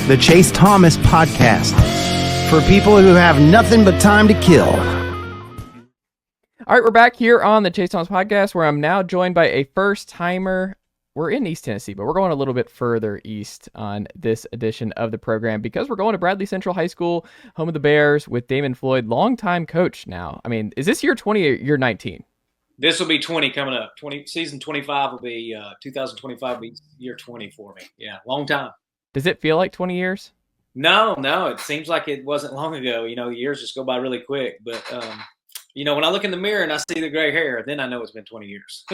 the Chase Thomas Podcast, for people who have nothing but time to kill. All right, we're back here on the Chase Thomas Podcast, where I'm now joined by a first-timer. We're in East Tennessee, but we're going a little bit further east on this edition of the program because we're going to Bradley Central High School, home of the Bears, with Damon Floyd, longtime coach now. I mean, is this year 20 or year 19? This will be 20 coming up. Season 25 will be 2025 will be year 20 for me. Yeah, long time. Does it feel like 20 years? No, it seems like it wasn't long ago. Years just go by really quick. But when I look in the mirror and I see the gray hair, then I know it's been 20 years.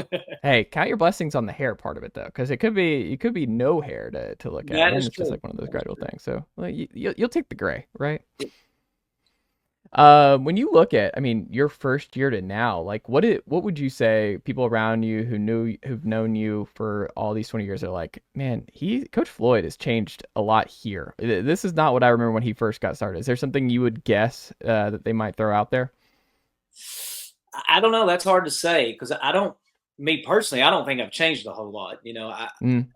Hey, count your blessings on the hair part of it, though, because it could be no hair to look at. That and is it's true. just like one of those gradual things. So you'll take the gray, right? Yeah. When you look at, your first year to now, like what would you say people around you who've known you for all these 20 years are like, man, Coach Floyd has changed a lot here. This is not what I remember when he first got started. Is there something you would guess that they might throw out there? I don't know. That's hard to say because me personally, I don't think I've changed a whole lot. I mean,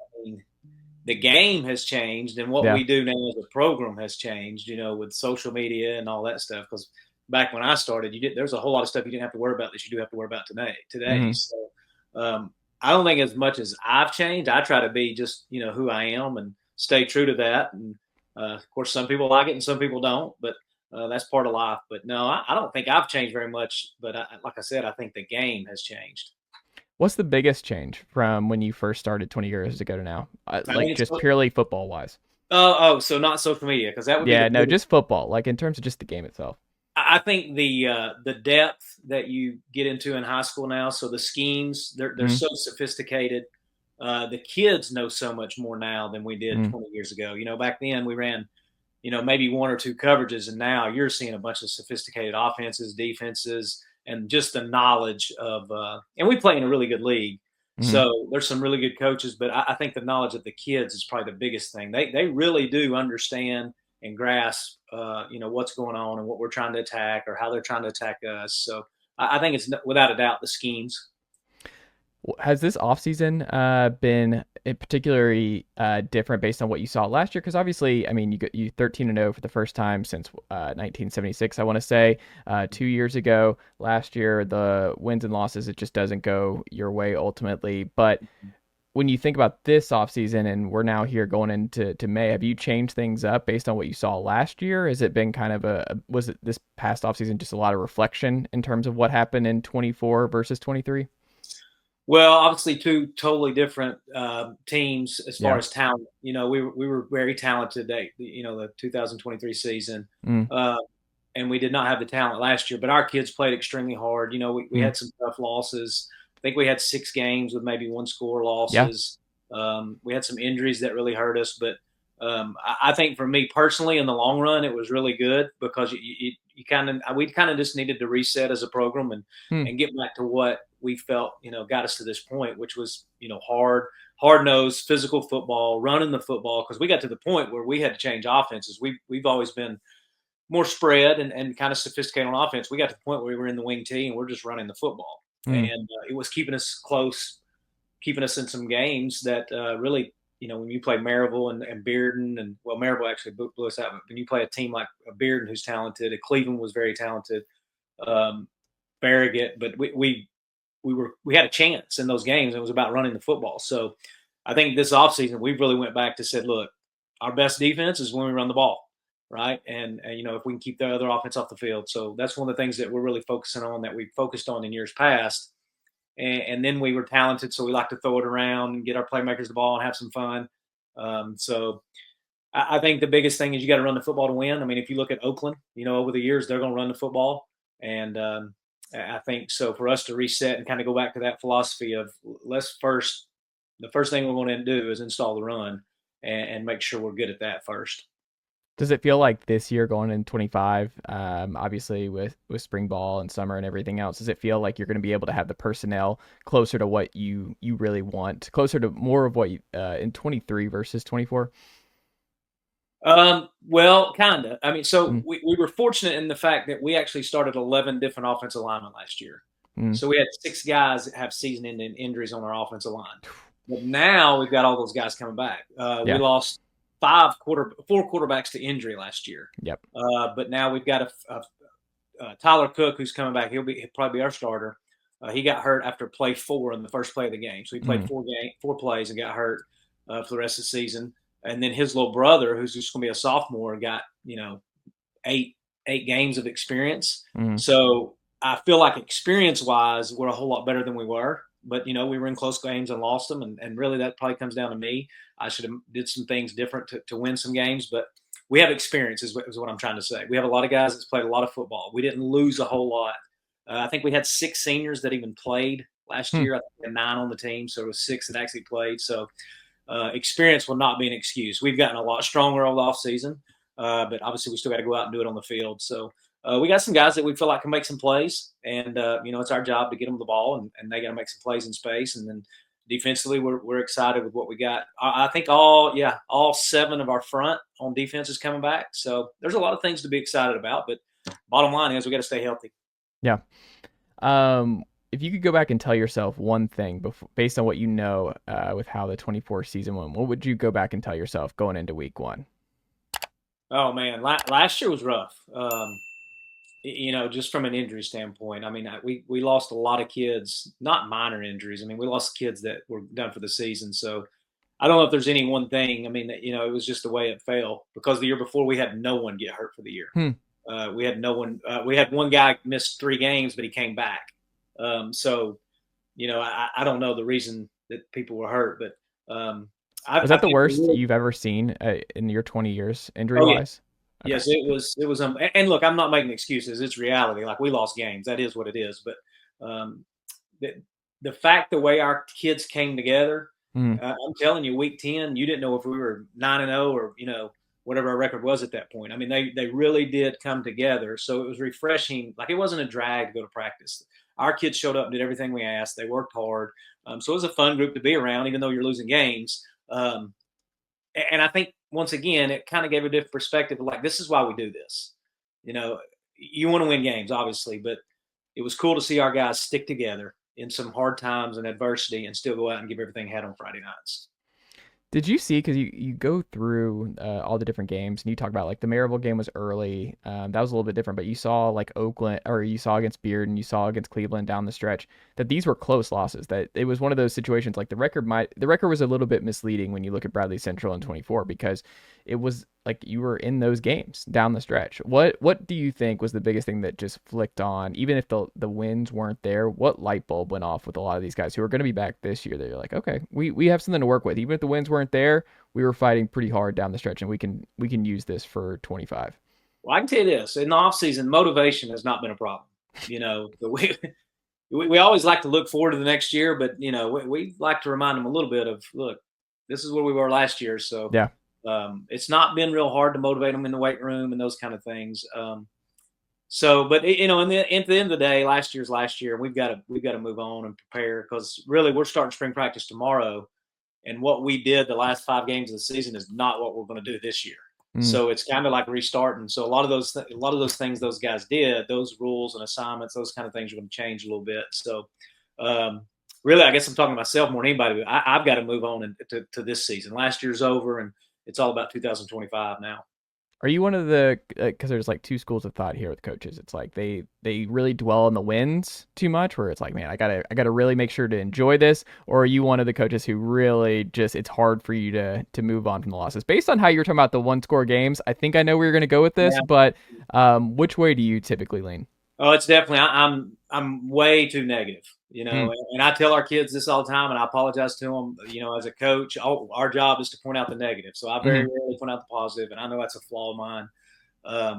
the game has changed and what we do now as a program has changed, with social media and all that stuff. Because back when I started, there's a whole lot of stuff you didn't have to worry about that you do have to worry about today. Mm-hmm. So I don't think as much as I've changed, I try to be just, who I am and stay true to that. And of course, some people like it and some people don't, but that's part of life. But no, I don't think I've changed very much. But like I said, I think the game has changed. What's the biggest change from when you first started 20 years ago to now? Purely football-wise. So not social media, because that would be just football, like in terms of just the game itself. I think the depth that you get into in high school now, so the schemes, they're so sophisticated. The kids know so much more now than we did 20 years ago. Back then we ran, maybe one or two coverages, and now you're seeing a bunch of sophisticated offenses, defenses, and just the knowledge of and we play in a really good league. Mm-hmm. So there's some really good coaches, but I think the knowledge of the kids is probably the biggest thing. They really do understand and grasp, what's going on and what we're trying to attack or how they're trying to attack us. So I think it's without a doubt the schemes. Has this offseason been particularly different based on what you saw last year? Because obviously, you 13-0 for the first time since 1976, I want to say. 2 years ago, last year, the wins and losses, it just doesn't go your way ultimately. But when you think about this offseason, and we're now here going into May, have you changed things up based on what you saw last year? Has it been kind of was it this past offseason just a lot of reflection in terms of what happened in 24 versus 23? Well, obviously, two totally different teams as far as talent. We were very talented the 2023 season, and we did not have the talent last year. But our kids played extremely hard. We had some tough losses. I think we had 6 games with maybe 1-score losses. Yeah. We had some injuries that really hurt us. But I think for me personally, in the long run, it was really good because we kind of just needed to reset as a program and get back to what we felt, got us to this point, which was, hard-nosed, physical football, running the football, because we got to the point where we had to change offenses. We've always been more spread and kind of sophisticated on offense. We got to the point where we were in the wing tee and we're just running the football. And it was keeping us close, keeping us in some games that really, when you play Maryville and Bearden, and Maryville actually blew us out, but when you play a team like Bearden who's talented, Cleveland was very talented, Farragut, but we had a chance in those games. It was about running the football. So I think this offseason, we really went back to said, look, our best defense is when we run the ball, right? And if we can keep the other offense off the field. So that's one of the things that we're really focusing on, that we focused on in years past. And then we were talented, so we like to throw it around and get our playmakers the ball and have some fun. So I think the biggest thing is you got to run the football to win. If you look at Oakland, over the years, they're going to run the football. And I think so for us to reset and kind of go back to that philosophy of the first thing we're going to do is install the run and make sure we're good at that first. Does it feel like this year going in 25, obviously with spring ball and summer and everything else, does it feel like you're going to be able to have the personnel closer to what you really want, closer to more of what you, in 23 versus 24? Well, kind of. We were fortunate in the fact that we actually started 11 different offensive linemen last year. So we had 6 guys that have season-ending injuries on our offensive line. But now we've got all those guys coming back. We lost four quarterbacks to injury last year. Yep. But now we've got Tyler Cook, who's coming back. He'll probably be our starter. He got hurt after play 4 in the first play of the game. So he played 4 plays and got hurt for the rest of the season. And then his little brother, who's just going to be a sophomore, got, 8 games of experience. So I feel like experience-wise, we're a whole lot better than we were. But, we were in close games and lost them. And really that probably comes down to me. I should have did some things different to win some games. But we have experience is what I'm trying to say. We have a lot of guys that's played a lot of football. We didn't lose a whole lot. I think we had 6 seniors that even played last year. I think we had 9 on the team, so it was 6 that actually played. So experience will not be an excuse. We've gotten a lot stronger over the offseason, but obviously we still got to go out and do it on the field. So we got some guys that we feel like can make some plays, and it's our job to get them the ball, and they got to make some plays in space. And then defensively, we're excited with what we got. I think all 7 of our front on defense is coming back. So there's a lot of things to be excited about, but bottom line is we got to stay healthy. Yeah. If you could go back and tell yourself one thing based on what you know with how the 24 season went, what would you go back and tell yourself going into week 1? Oh, man. Last year was rough, just from an injury standpoint. I mean, we lost a lot of kids, not minor injuries. I mean, we lost kids that were done for the season. So I don't know if there's any one thing. I mean, it was just the way it fell because the year before we had no one get hurt for the year. We had no one. We had one guy missed 3 games, but he came back. So, I don't know the reason that people were hurt, but was that the worst you've ever seen in your 20 years injury wise? Okay. Yes, it was. And look, I'm not making excuses. It's reality. Like we lost games. That is what it is. But the fact, the way our kids came together, I'm telling you, week 10, you didn't know if we were 9-0 or whatever our record was at that point. I mean, they really did come together. So it was refreshing. Like it wasn't a drag to go to practice. Our kids showed up and did everything we asked. They worked hard. So it was a fun group to be around, even though you're losing games. And I think, once again, it kind of gave a different perspective of like, this is why we do this. You want to win games, obviously, but it was cool to see our guys stick together in some hard times and adversity and still go out and give everything they had on Friday nights. Did you see, because you go through all the different games and you talk about like the Maryville game was early. That was a little bit different, but you saw like Oakland, or you saw against Beard and you saw against Cleveland down the stretch that these were close losses, that it was one of those situations like the record was a little bit misleading when you look at Bradley Central in 24 because it was like you were in those games down the stretch. What do you think was the biggest thing that just flicked on, even if the wins weren't there? What light bulb went off with a lot of these guys who are going to be back this year? They're like, okay, we have something to work with. Even if the wins weren't there, we were fighting pretty hard down the stretch, and we can use this for 25. Well, I can tell you this: in the offseason, motivation has not been a problem. We always like to look forward to the next year, but we like to remind them a little bit of, look, this is where we were last year. So yeah. It's not been real hard to motivate them in the weight room and those kind of things. But at the end of the day, last year's last year. We've got to move on and prepare because really we're starting spring practice tomorrow, and what we did the last 5 games of the season is not what we're going to do this year. So it's kind of like restarting. So a lot of those things those guys did, those rules and assignments, those kind of things are going to change a little bit. So really, I guess I'm talking to myself more than anybody. But I've got to move on to this season. Last year's over, and it's all about 2025 now. Are you one of the, because there's like 2 schools of thought here with coaches. It's like they really dwell on the wins too much, where it's like, man, I gotta really make sure to enjoy this. Or are you one of the coaches who really just, it's hard for you to move on from the losses? Based on how you're talking about the 1-score games, I think I know where you're going to go with this, but which way do you typically lean? Oh, it's definitely, I'm way too negative, and I tell our kids this all the time, and I apologize to them, as a coach, our job is to point out the negative. So I very rarely point out the positive, and I know that's a flaw of mine.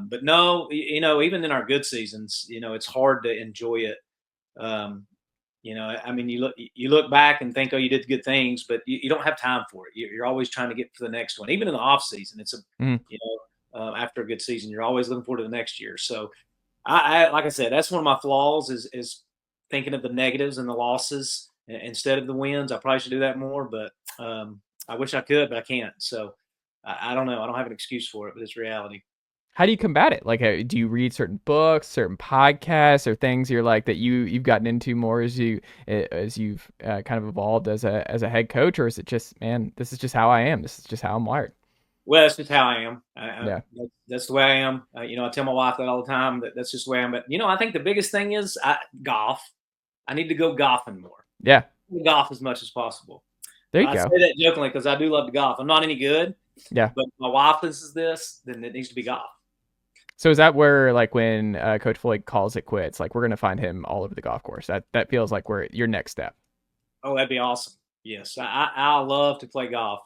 But no, even in our good seasons, it's hard to enjoy it. I mean, you look back and think, oh, you did good things, but you don't have time for it. You're always trying to get to the next one. Even in the off season, it's after a good season, you're always looking forward to the next year. So I like I said, that's one of my flaws is thinking of the negatives and the losses instead of the wins. I probably should do that more, but I wish I could, but I can't. So I don't know. I don't have an excuse for it, but it's reality. How do you combat it? Like, do you read certain books, certain podcasts, or things you're like that you've gotten into more as you've kind of evolved as a head coach, or is it just, man, this is just how I am. This is just how I'm wired? Well, that's just how I am. Yeah. That's the way I am. I tell my wife that all the time. That's just the way I am. But I think the biggest thing is golf. I need to go golfing more. Yeah. Golf as much as possible. There you I go. say that jokingly because I do love to golf. I'm not any good. Yeah. But my wife is this, then it needs to be golf. So is that where, like, when Coach Floyd calls it quits, like, we're going to find him all over the golf course? That feels like your next step. Oh, that'd be awesome. Yes, I love to play golf.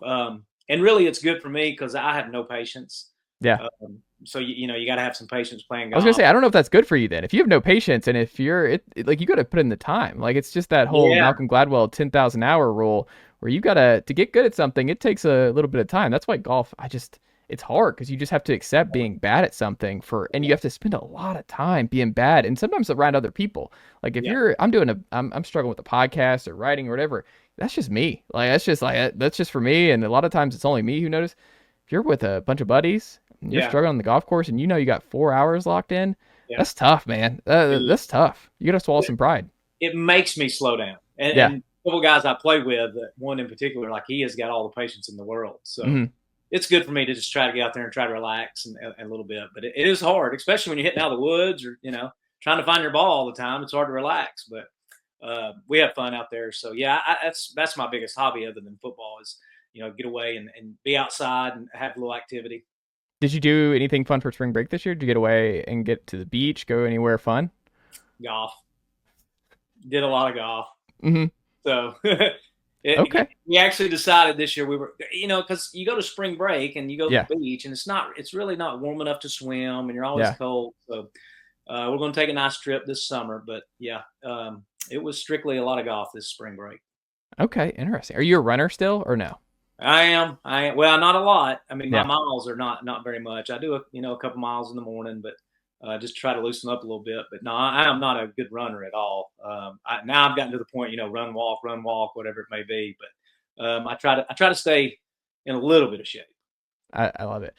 And really, it's good for me because I have no patience. Yeah. So you got to have some patience playing golf. I was gonna say, I don't know if that's good for you then. If you have no patience, and if you're like, you got to put in the time. Like, it's just that whole Malcolm Gladwell 10,000 hour rule where you gotta, to get good at something, it takes a little bit of time. That's why golf, it's hard because you just have to accept being bad at something and you have to spend a lot of time being bad, and sometimes around other people. Like, if I'm struggling with a podcast or writing or whatever, that's just me. Like, that's just for me, and a lot of times it's only me who notice. If you're with a bunch of buddies, you're struggling on the golf course, and you got 4 hours locked in. Yeah. That's tough, man. That's tough. You got to swallow some pride. It makes me slow down. And a couple guys I play with, one in particular, like, he has got all the patience in the world. So it's good for me to just try to get out there and try to relax a little bit. But it is hard, especially when you're hitting out of the woods or, trying to find your ball all the time. It's hard to relax. But we have fun out there. So, yeah, that's my biggest hobby other than football is, get away and be outside and have a little activity. Did you do anything fun for spring break this year? Did you get away and get to the beach, go anywhere fun? Golf. Did a lot of golf. Mm-hmm. So okay. We actually decided this year we were, because you go to spring break and you go to the beach and it's really not warm enough to swim and you're always cold. So we're going to take a nice trip this summer. But it was strictly a lot of golf this spring break. Okay, interesting. Are you a runner still or no? I am. Well, not a lot. I mean, my miles are not very much. I do a couple miles in the morning, but just try to loosen up a little bit. But no, I am not a good runner at all. Now I've gotten to the point, run, walk, whatever it may be. But I try to stay in a little bit of shape. I love it.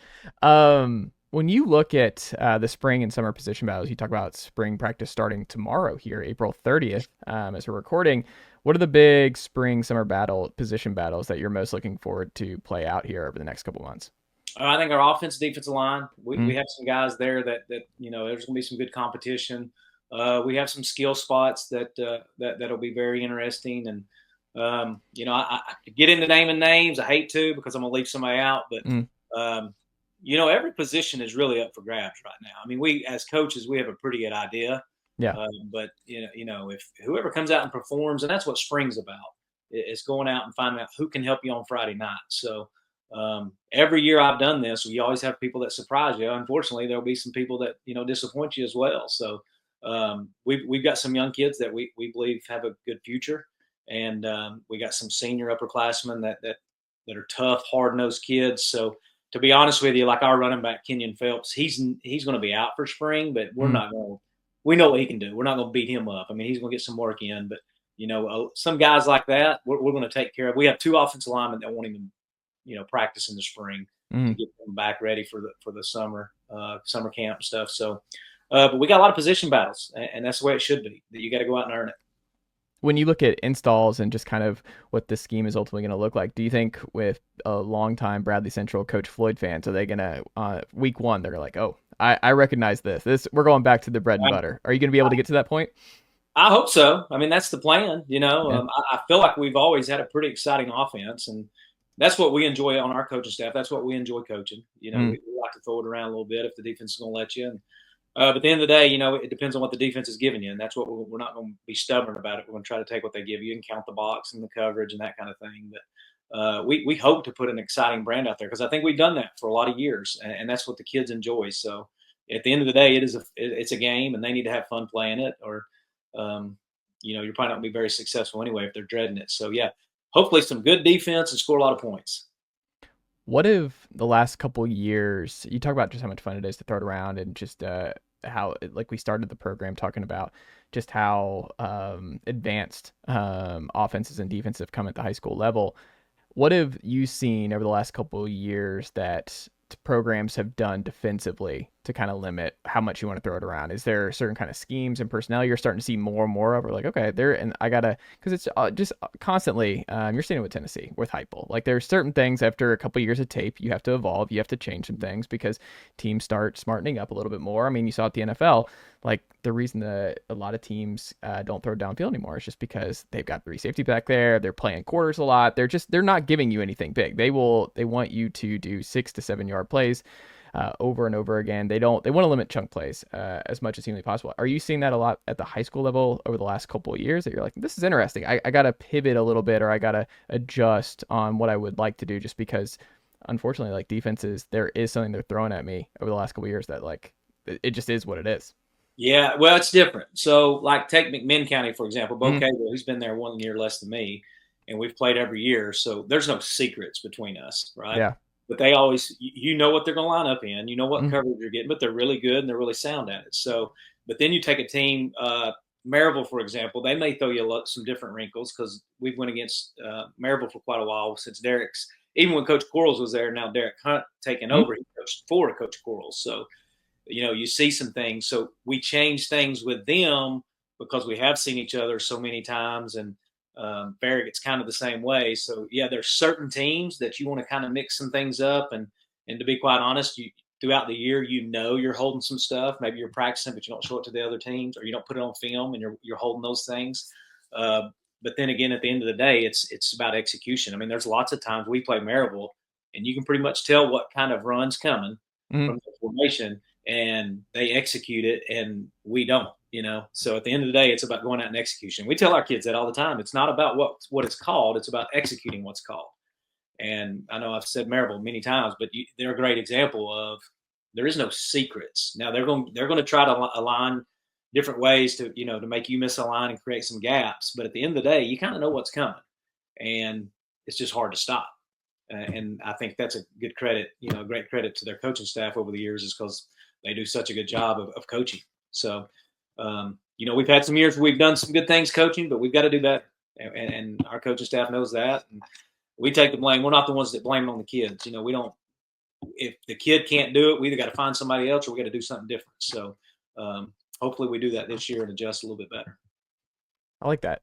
When you look at the spring and summer position battles, you talk about spring practice starting tomorrow here, April 30th, as we're recording. What are the big spring, summer position battles that you're most looking forward to play out here over the next couple months? I think our offense, defensive line, we have some guys there that there's going to be some good competition. We have some skill spots that'll be very interesting. And, I get into naming names. I hate to because I'm going to leave somebody out. But, every position is really up for grabs right now. I mean, we as coaches, we have a pretty good idea. Yeah. But if whoever comes out and performs, and that's what spring's about, is going out and finding out who can help you on Friday night. So every year I've done this, we always have people that surprise you. Unfortunately, there'll be some people that disappoint you as well. So we've got some young kids that we believe have a good future, and we got some senior upperclassmen that are tough, hard-nosed kids. So to be honest with you, like our running back Kenyon Phelps, he's going to be out for spring, but we're not going to. We know what he can do. We're not going to beat him up. I mean, he's going to get some work in. But, some guys like that, we're going to take care of. We have 2 offensive linemen that won't even, practice in the spring to get them back ready for the summer camp stuff. So, but we got a lot of position battles, and that's the way it should be. That you got to go out and earn it. When you look at installs and just kind of what the scheme is ultimately going to look like, do you think with a longtime Bradley Central Coach Floyd fans, are they going to, week 1, they're like, oh, I recognize this. We're going back to the bread and butter. Are you going to be able to get to that point? I hope so. I mean, that's the plan. I feel like we've always had a pretty exciting offense, and that's what we enjoy on our coaching staff. That's what we enjoy coaching. We like to throw it around a little bit if the defense is going to let you. And, but at the end of the day, it depends on what the defense is giving you, and that's what we're not going to be stubborn about it. We're going to try to take what they give you and count the box and the coverage and that kind of thing. But we hope to put an exciting brand out there because I think we've done that for a lot of years, and that's what the kids enjoy. So at the end of the day, it's a game, and they need to have fun playing it, or you're probably not going to be very successful anyway if they're dreading it. So yeah, hopefully some good defense and score a lot of points. What if the last couple years, you talk about just how much fun it is to throw it around and just how, like we started the program talking about just how advanced offenses and defenses have come at the high school level. What have you seen over the last couple of years that programs have done defensively to kind of limit how much you want to throw it around? Is there certain kind of schemes and personnel you're starting to see more and more of? Or like, okay, there, and I gotta, because it's just constantly. You're seeing it with Tennessee, with Heupel. Like there's certain things after a couple of years of tape, you have to evolve, you have to change some things because teams start smartening up a little bit more. I mean, you saw at the NFL, like the reason that a lot of teams don't throw downfield anymore is just because they've got 3 safety back there. They're playing quarters a lot. They're not giving you anything big. They want you to do 6 to 7 yard plays over and over again. They want to limit chunk plays as much as humanly possible. Are you seeing that a lot at the high school level over the last couple of years that you're like, this is interesting. I got to pivot a little bit, or I got to adjust on what I would like to do, just because unfortunately, like defenses, there is something they're throwing at me over the last couple of years that like, it just is what it is. Yeah, well, it's different. So, like, take McMinn County, for example. Bo Cable, he's been there 1 year less than me, and we've played every year. So there's no secrets between us, right? Yeah. But they always, you know what they're going to line up in. You know what coverage you're getting, but they're really good and they're really sound at it. So, but then you take a team, Maryville, for example, they may throw you some different wrinkles because we've went against Maryville for quite a while since Derek's, even when Coach Quarles was there, now Derek Hunt taking over, he coached for Coach Quarles. So, you know, you see some things. So we change things with them because we have seen each other so many times, and Farragut's kind of the same way. So yeah, there's certain teams that you want to kind of mix some things up, and to be quite honest, you throughout the year, you know, you're holding some stuff. Maybe you're practicing, but you don't show it to the other teams, or you don't put it on film, and you're holding those things. But then again, at the end of the day, it's about execution. I mean, there's lots of times we play Maryville, and you can pretty much tell what kind of run's coming from the formation, and they execute it and we don't, you know. So at the end of the day, it's about going out and execution. We tell our kids that all the time. It's not about what it's called, it's about executing what's called. And I know I've said Maryville many times, but they're a great example of there is no secrets. Now they're going to try to align different ways to, you know, to make you miss a line and create some gaps, but at the end of the day, you kind of know what's coming, and it's just hard to stop. And I think that's a good credit, you know, great credit to their coaching staff over the years, is because they do such a good job of coaching. So, you know, we've had some years where we've done some good things coaching, but we've got to do better. And our coaching staff knows that. And we take the blame. We're not the ones that blame it on the kids. You know, we don't, if the kid can't do it, we either got to find somebody else or we got to do something different. So hopefully we do that this year and adjust a little bit better. I like that.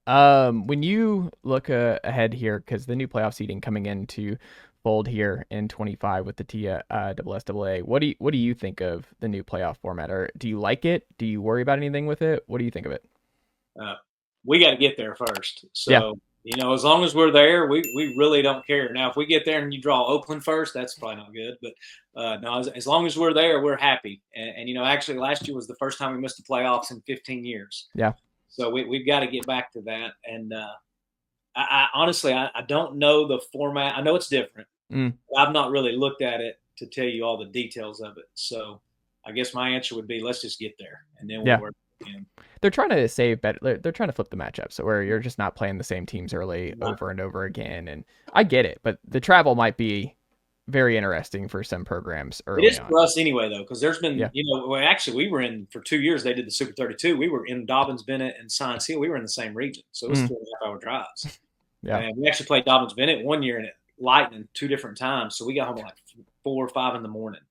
When you look ahead here, because the new playoff seeding coming into fold here in 25 with the TSSAA, what do you think of the new playoff format? Or do you like it? Do you worry about anything with it? What do you think of it? We got to get there first. So, you know, as long as we're there, we really don't care. Now, if we get there and you draw Oakland first, that's probably not good. But no, as long as we're there, we're happy. And, you know, actually last year was the first time we missed the playoffs in 15 years. Yeah. So we've got to get back to that. And I honestly, I don't know the format. I know it's different. I've not really looked at it to tell you all the details of it. So I guess my answer would be, let's just get there, and then we'll work again. They're trying to save better. They're trying to flip the matchup, so where you're just not playing the same teams early over and over again. And I get it, but the travel might be very interesting for some programs early on. It is for us anyway, though, because there's been, you know, well, actually we were in for 2 years. They did the Super 32. We were in Dobbins, Bennett, and Science Hill. We were in the same region, so it was 2.5 hour drives. And we actually played Dobbins, Bennett 1 year, and it lightning 2 different times. So we got home at like 4 or 5 in the morning.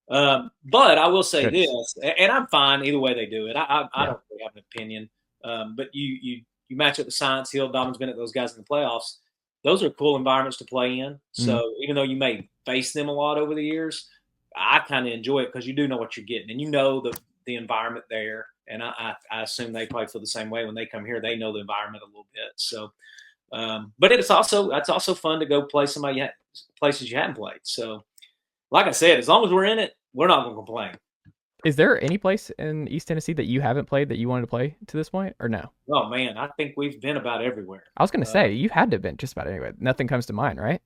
But I will say this, and I'm fine either way they do it. I don't really have an opinion. But you match up the Science Hill, Dobbins, Bennett, those guys in the playoffs. Those are cool environments to play in. So even though you may face them a lot over the years, I kind of enjoy it because you do know what you're getting, and you know the environment there. And I assume they probably feel the same way when they come here. They know the environment a little bit. So, but that's also fun to go play places you hadn't played. So, like I said, as long as we're in it, we're not going to complain. Is there any place in East Tennessee that you haven't played that you wanted to play to this point, or no? Oh man, I think we've been about everywhere. I was going to say you had to have been just about anywhere. Nothing comes to mind, right?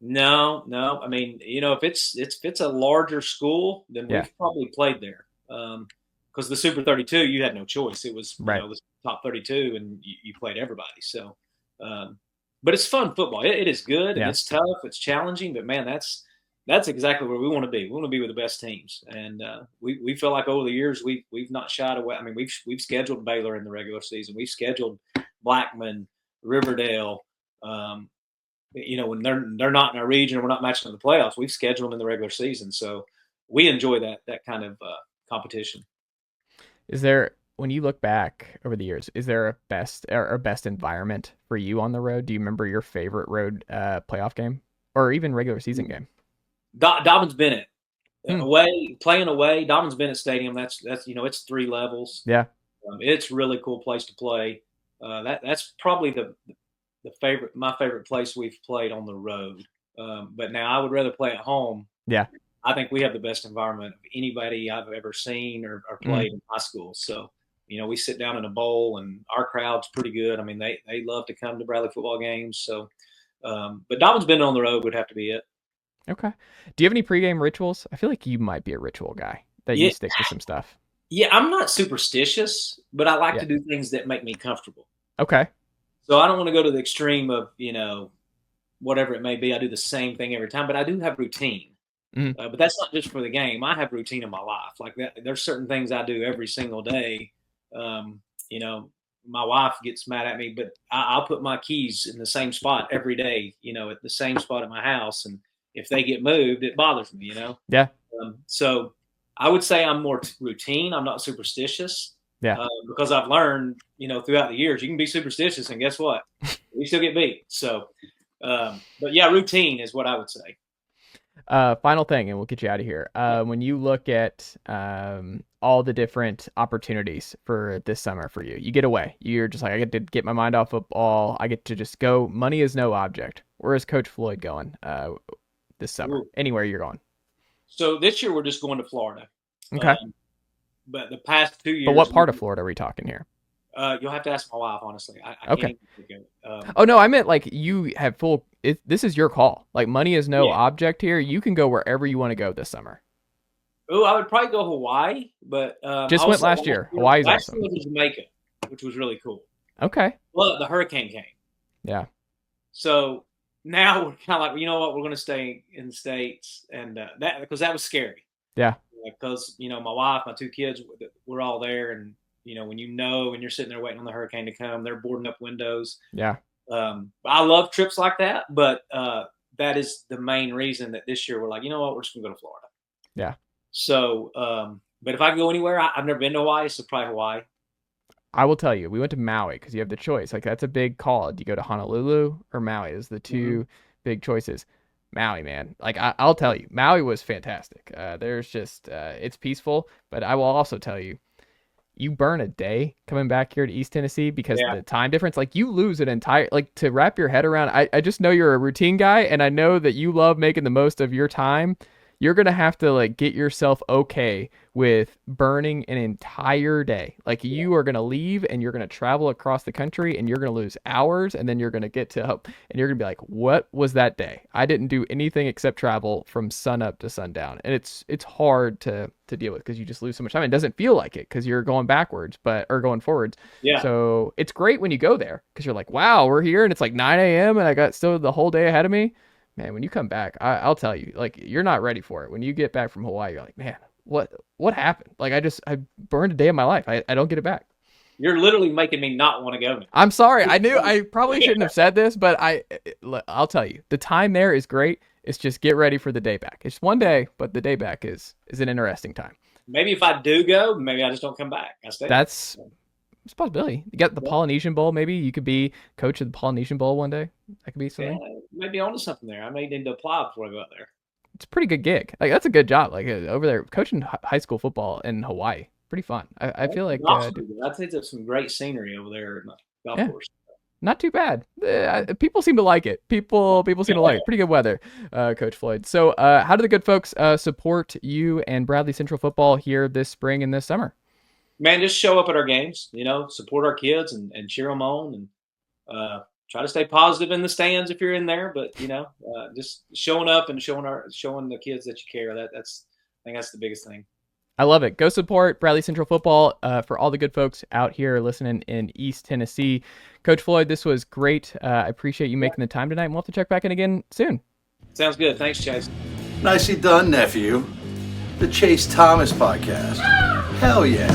No. I mean, you know, if it's a larger school, then we've probably played there. Because the Super 32, you had no choice. It was you know, the top 32, and you played everybody. So, but it's fun football. It is good. And it's tough. It's challenging. But man, that's exactly where we want to be. We want to be with the best teams, and we feel like over the years we've not shied away. I mean, we've scheduled Baylor in the regular season. We've scheduled Blackman, Riverdale. You know, when they're not in our region, or we're not matching in the playoffs, we've scheduled them in the regular season. So we enjoy that kind of competition. Is there, when you look back over the years, is there a best environment for you on the road? Do you remember your favorite road playoff game or even regular season game? Dobbins Bennett. Playing away, Dobbins Bennett Stadium. That's it's 3 levels. Yeah, it's a really cool place to play. That's probably my favorite place we've played on the road. But now I would rather play at home. Yeah, I think we have the best environment of anybody I've ever seen or played in high school. So we sit down in a bowl and our crowd's pretty good. I mean, they love to come to Bradley football games. So, but Dobbins Bennett on the road would have to be it. Okay. Do you have any pregame rituals? I feel like you might be a ritual guy that you stick to some stuff. Yeah, I'm not superstitious, but I like to do things that make me comfortable. Okay. So I don't want to go to the extreme of, whatever it may be. I do the same thing every time, but I do have routine. Mm-hmm. But that's not just for the game. I have routine in my life. Like that, there's certain things I do every single day. My wife gets mad at me, but I'll put my keys in the same spot every day, at the same spot at my house. And if they get moved, it bothers me, Yeah. So I would say I'm more routine. I'm not superstitious. Yeah. Because I've learned, throughout the years, you can be superstitious and guess what? You still get beat. So, but yeah, routine is what I would say. Final thing, and we'll get you out of here. When you look at all the different opportunities for this summer for you, you get away. You're just like, I get to get my mind off football. I get to just go. Money is no object. Where is Coach Floyd going this summer? Ooh. Anywhere you're going. So this year we're just going to Florida. Okay. But the past 2 years. But what part of Florida are we talking here? You'll have to ask my wife, honestly. I okay. Can't even think of it. Oh, no, I meant like you have this is your call. Like money is no object here. You can go wherever you want to go this summer. Oh, I would probably go Hawaii, but just went last year. Hawaii's awesome. Last year was Jamaica, which was really cool. Okay. Well, the hurricane came. Yeah. So now we're kind of like, you know what, we're going to stay in the States, and that because that was scary. Yeah. Because my wife, my 2 kids, we're all there, and when you're sitting there waiting on the hurricane to come, they're boarding up windows. Yeah. I love trips like that, but that is the main reason that this year we're like, you know what, we're just gonna go to Florida. Yeah. So, but if I go anywhere, I've never been to Hawaii, so probably Hawaii. I will tell you, we went to Maui because you have the choice. Like that's a big call. Do you go to Honolulu or Maui? Is the 2 big choices. Maui, man. Like I'll tell you, Maui was fantastic. There's just it's peaceful, but I will also tell you, you burn a day coming back here to East Tennessee because of the time difference. Like you lose an entire, like to wrap your head around. I just know you're a routine guy, and I know that you love making the most of your time. You're going to have to like get yourself okay with burning an entire day. Like you are going to leave and you're going to travel across the country and you're going to lose hours, and then you're going to get to and you're going to be like, what was that day? I didn't do anything except travel from sun up to sundown. And it's hard to deal with because you just lose so much time. It doesn't feel like it because you're going backwards, or going forwards. Yeah. So it's great when you go there because you're like, wow, we're here and it's like 9 a.m. and I got still the whole day ahead of me. Man, when you come back, I'll tell you, like, you're not ready for it. When you get back from Hawaii, you're like, man, what happened? Like, I burned a day of my life. I don't get it back. You're literally making me not want to go. I'm sorry. I knew I probably shouldn't have said this, but I'll tell you, the time there is great. It's just get ready for the day back. It's one day, but the day back is an interesting time. Maybe if I do go, maybe I just don't come back. I stay. It's a possibility. You got the Polynesian Bowl. Maybe you could be coach of the Polynesian Bowl one day. That could be something. Yeah, maybe onto something there. I may need to apply before I go out there. It's a pretty good gig. Like that's a good job. Like over there, coaching high school football in Hawaii, pretty fun. I feel like I think there's some great scenery over there in the golf course. Not too bad. People seem to like it. People seem to like it. Pretty good weather, Coach Floyd. So, how do the good folks support you and Bradley Central football here this spring and this summer? Man, just show up at our games, support our kids and cheer them on, and try to stay positive in the stands if you're in there. But just showing up and showing the kids that you care. I think that's the biggest thing. I love it. Go support Bradley Central football for all the good folks out here listening in East Tennessee. Coach Floyd, this was great. I appreciate you making the time tonight. We'll have to check back in again soon. Sounds good. Thanks, Chase. Nicely done, nephew. The Chase Thomas Podcast. Hell yeah.